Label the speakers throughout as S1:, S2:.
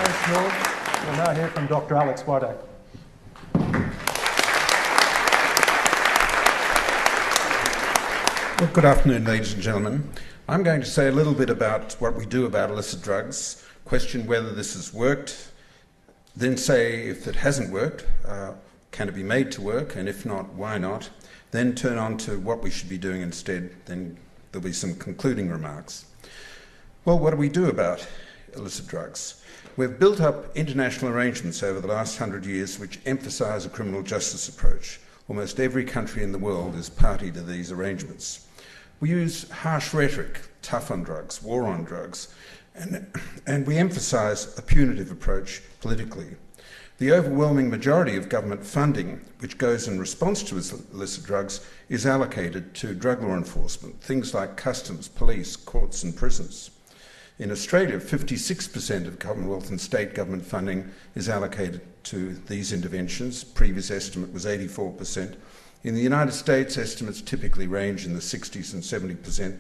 S1: Thanks, George. We'll now hear from Dr. Alex Whiteack.
S2: Well, good afternoon, ladies and gentlemen. I'm going to say a little bit about what we do about illicit drugs, question whether this has worked, then say if it hasn't worked, can it be made to work, and if not, why not, then turn on to what we should be doing instead, then there'll be some concluding remarks. Well, what do we do about illicit drugs? We've built up international arrangements over the last 100 years which emphasise a criminal justice approach. Almost every country in the world is party to these arrangements. We use harsh rhetoric, tough on drugs, war on drugs, and we emphasise a punitive approach politically. The overwhelming majority of government funding, which goes in response to illicit drugs, is allocated to drug law enforcement, things like customs, police, courts and prisons. In Australia, 56% of Commonwealth and state government funding is allocated to these interventions. Previous estimate was 84%. In the United States, estimates typically range in the 60s and 70%.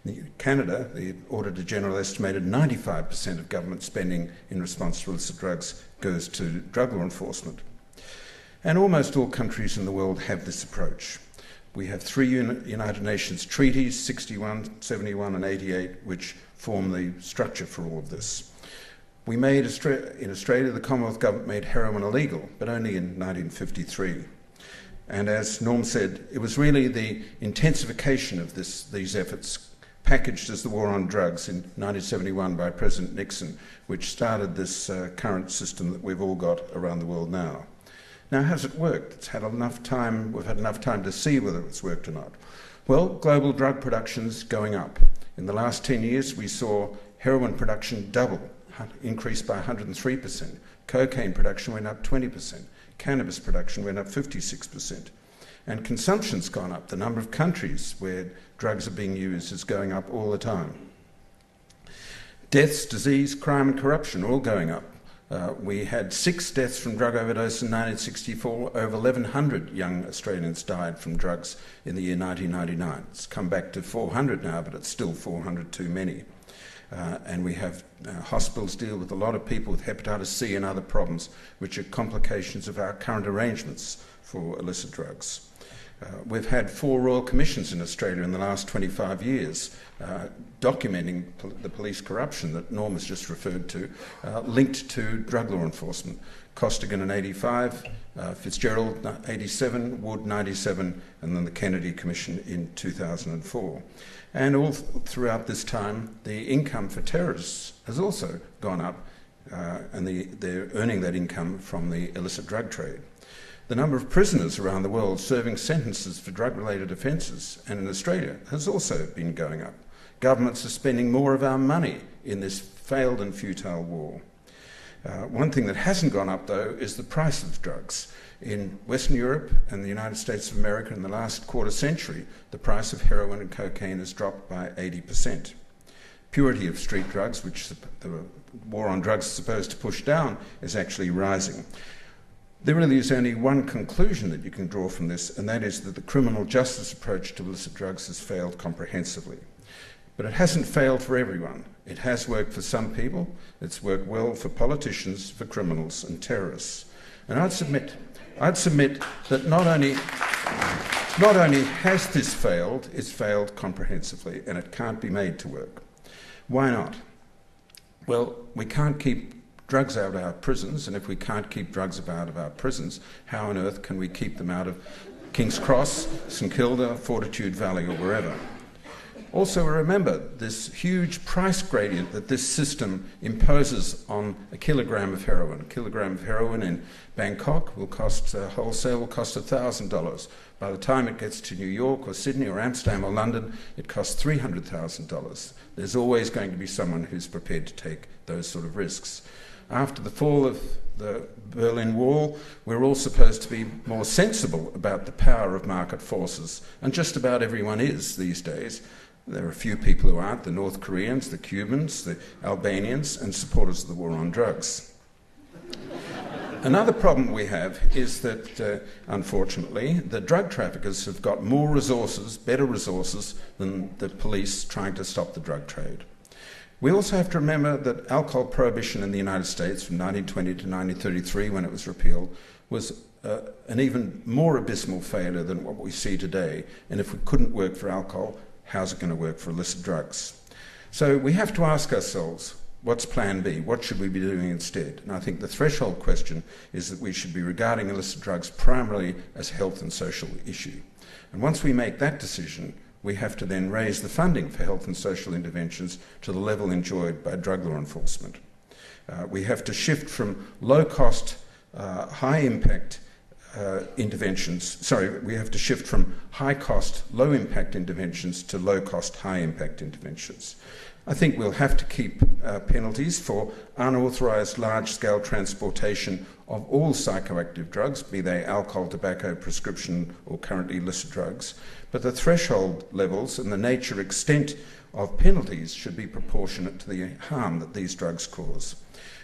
S2: In Canada, the Auditor General estimated 95% of government spending in response to illicit drugs goes to drug law enforcement. And almost all countries in the world have this approach. We have three United Nations treaties, 61, 71 and 88, which form the structure for all of this. We made, in Australia, the Commonwealth Government made heroin illegal, but only in 1953. And as Norm said, it was really the intensification of these efforts, packaged as the war on drugs in 1971 by President Nixon, which started this current system that we've all got around the world now. Now, has it worked? We've had enough time to see whether it's worked or not. Well, global drug production's going up. In the last 10 years, we saw heroin production double, increased by 103%. Cocaine production went up 20%. Cannabis production went up 56%. And consumption's gone up. The number of countries where drugs are being used is going up all the time. Deaths, disease, crime and corruption all going up. We had 6 deaths from drug overdose in 1964. Over 1,100 young Australians died from drugs in the year 1999. It's come back to 400 now, but it's still 400 too many. And we have hospitals deal with a lot of people with hepatitis C and other problems, which are complications of our current arrangements for illicit drugs. We've had 4 royal commissions in Australia in the last 25 years, documenting the police corruption that Norm has just referred to, linked to drug law enforcement. Costigan in 85, Fitzgerald 87, Wood 97, and then the Kennedy Commission in 2004. And all throughout this time, the income for terrorists has also gone up, and they're earning that income from the illicit drug trade. The number of prisoners around the world serving sentences for drug-related offences, and in Australia, has also been going up. Governments are spending more of our money in this failed and futile war. One thing that hasn't gone up, though, is the price of drugs. In Western Europe and the United States of America in the last quarter century, the price of heroin and cocaine has dropped by 80%. Purity of street drugs, which the war on drugs is supposed to push down, is actually rising. There really is only one conclusion that you can draw from this, and that is that the criminal justice approach to illicit drugs has failed comprehensively. But it hasn't failed for everyone. It has worked for some people. It's worked well for politicians, for criminals and terrorists. And I'd submit that not only has this failed, it's failed comprehensively, and it can't be made to work. Why not? Well, we can't keep drugs out of our prisons, and if we can't keep drugs out of our prisons, how on earth can we keep them out of King's Cross, St Kilda, Fortitude Valley or wherever? Also remember this huge price gradient that this system imposes on a kilogram of heroin. A kilogram of heroin in Bangkok will cost, wholesale will cost $1,000. By the time it gets to New York or Sydney or Amsterdam or London, it costs $300,000. There's always going to be someone who's prepared to take those sort of risks. After the fall of the Berlin Wall, we're all supposed to be more sensible about the power of market forces, and just about everyone is these days. There are a few people who aren't, the North Koreans, the Cubans, the Albanians, and supporters of the war on drugs. Another problem we have is that, unfortunately, the drug traffickers have got more resources, better resources, than the police trying to stop the drug trade. We also have to remember that alcohol prohibition in the United States from 1920 to 1933, when it was repealed, was an even more abysmal failure than what we see today. And if we couldn't work for alcohol, how's it going to work for illicit drugs? So we have to ask ourselves, what's plan B? What should we be doing instead? And I think the threshold question is that we should be regarding illicit drugs primarily as a health and social issue. And once we make that decision, we have to then raise the funding for health and social interventions to the level enjoyed by drug law enforcement. We have to shift from low-cost, high-impact interventions. We have to shift from high-cost, low-impact interventions to low-cost, high-impact interventions. I think we'll have to keep penalties for unauthorised large-scale transportation of all psychoactive drugs, be they alcohol, tobacco, prescription or currently illicit drugs. But the threshold levels and the nature extent of penalties should be proportionate to the harm that these drugs cause.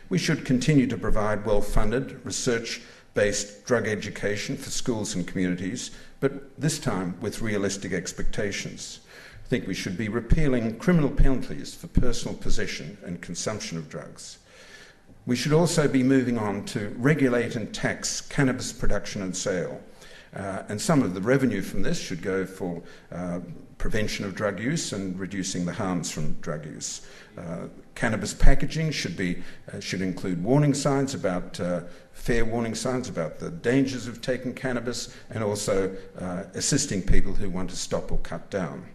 S2: We should continue to provide well-funded, research-based drug education for schools and communities, but this time with realistic expectations. I think we should be repealing criminal penalties for personal possession and consumption of drugs. We should also be moving on to regulate and tax cannabis production and sale. And some of the revenue from this should go for prevention of drug use and reducing the harms from drug use. Cannabis packaging should include warning signs about fair warning signs about the dangers of taking cannabis, and also assisting people who want to stop or cut down.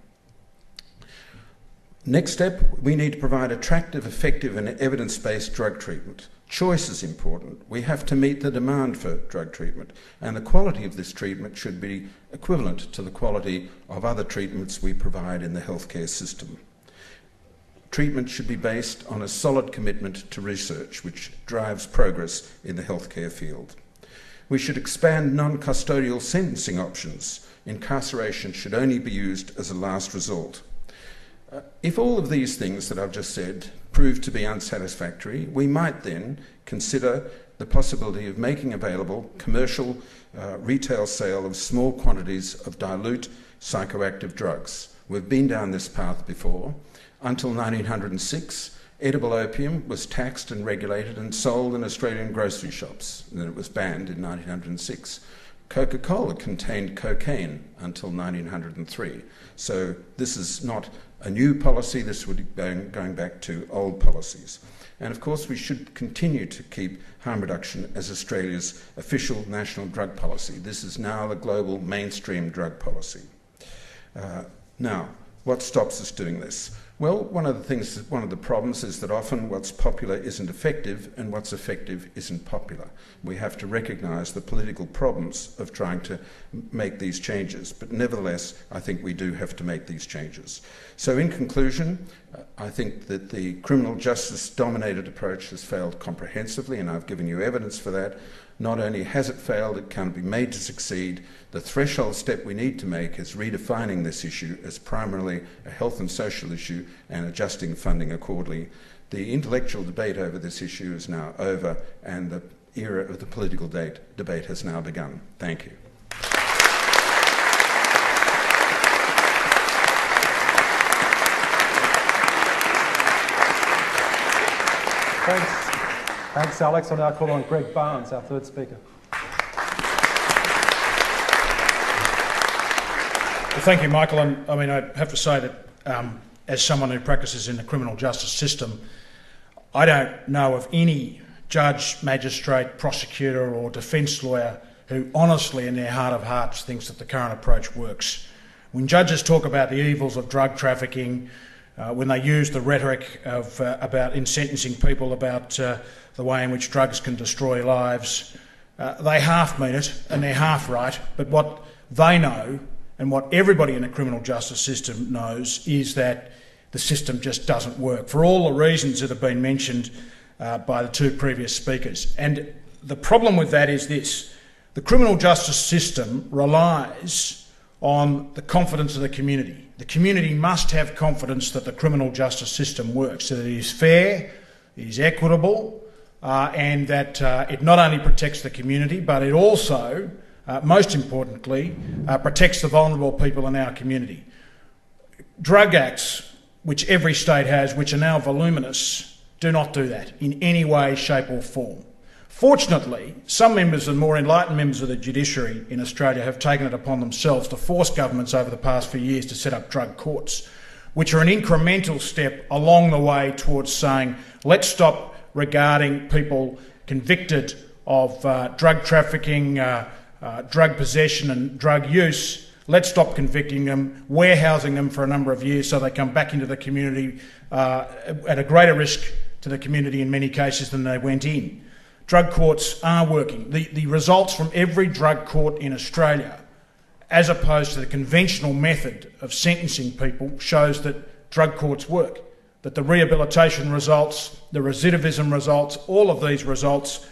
S2: Next step, we need to provide attractive, effective and evidence-based drug treatment. Choice is important. We have to meet the demand for drug treatment, and the quality of this treatment should be equivalent to the quality of other treatments we provide in the healthcare system. Treatment should be based on a solid commitment to research, which drives progress in the healthcare field. We should expand non-custodial sentencing options. Incarceration should only be used as a last resort. If all of these things that I've just said prove to be unsatisfactory, we might then consider the possibility of making available commercial retail sale of small quantities of dilute psychoactive drugs. We've been down this path before. Until 1906, edible opium was taxed and regulated and sold in Australian grocery shops. And then it was banned in 1906. Coca-Cola contained cocaine until 1903. So this is not a new policy, this would be going back to old policies. And of course we should continue to keep harm reduction as Australia's official national drug policy. This is now the global mainstream drug policy. Now, what stops us doing this? Well, one of the problems is that often what's popular isn't effective, and what's effective isn't popular. We have to recognise the political problems of trying to make these changes, but nevertheless, I think we do have to make these changes. So in conclusion, I think that the criminal justice-dominated approach has failed comprehensively, and I've given you evidence for that. Not only has it failed, it can't be made to succeed. The threshold step we need to make is redefining this issue as primarily a health and social issue and adjusting funding accordingly. The intellectual debate over this issue is now over, and the era of the political debate has now begun. Thank you.
S1: Thanks, Alex. I'll now call on Greg Barnes, our third speaker.
S3: Well, thank you, Michael. And I mean, I have to say that as someone who practices in the criminal justice system, I don't know of any judge, magistrate, prosecutor or defence lawyer who honestly in their heart of hearts thinks that the current approach works. When judges talk about the evils of drug trafficking, when they use the rhetoric of, in sentencing people about the way in which drugs can destroy lives, they half mean it and they're half right, but what they know and what everybody in the criminal justice system knows is that the system just doesn't work, for all the reasons that have been mentioned by the two previous speakers. And the problem with that is this: the criminal justice system relies on the confidence of the community. The community must have confidence that the criminal justice system works, that it is fair, it is equitable, and that it not only protects the community, but it also, most importantly, protects the vulnerable people in our community. Drug acts which every state has, which are now voluminous, do not do that in any way, shape or form. Fortunately, some members and more enlightened members of the judiciary in Australia have taken it upon themselves to force governments over the past few years to set up drug courts, which are an incremental step along the way towards saying, let's stop regarding people convicted of drug trafficking, drug possession and drug use. Let's stop convicting them, warehousing them for a number of years so they come back into the community at a greater risk to the community in many cases than they went in. Drug courts are working. The results from every drug court in Australia, as opposed to the conventional method of sentencing people, shows that drug courts work, that the rehabilitation results, the recidivism results, all of these results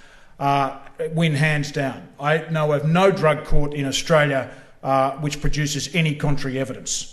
S3: win hands down. I know of no drug court in Australia which produces any contrary evidence.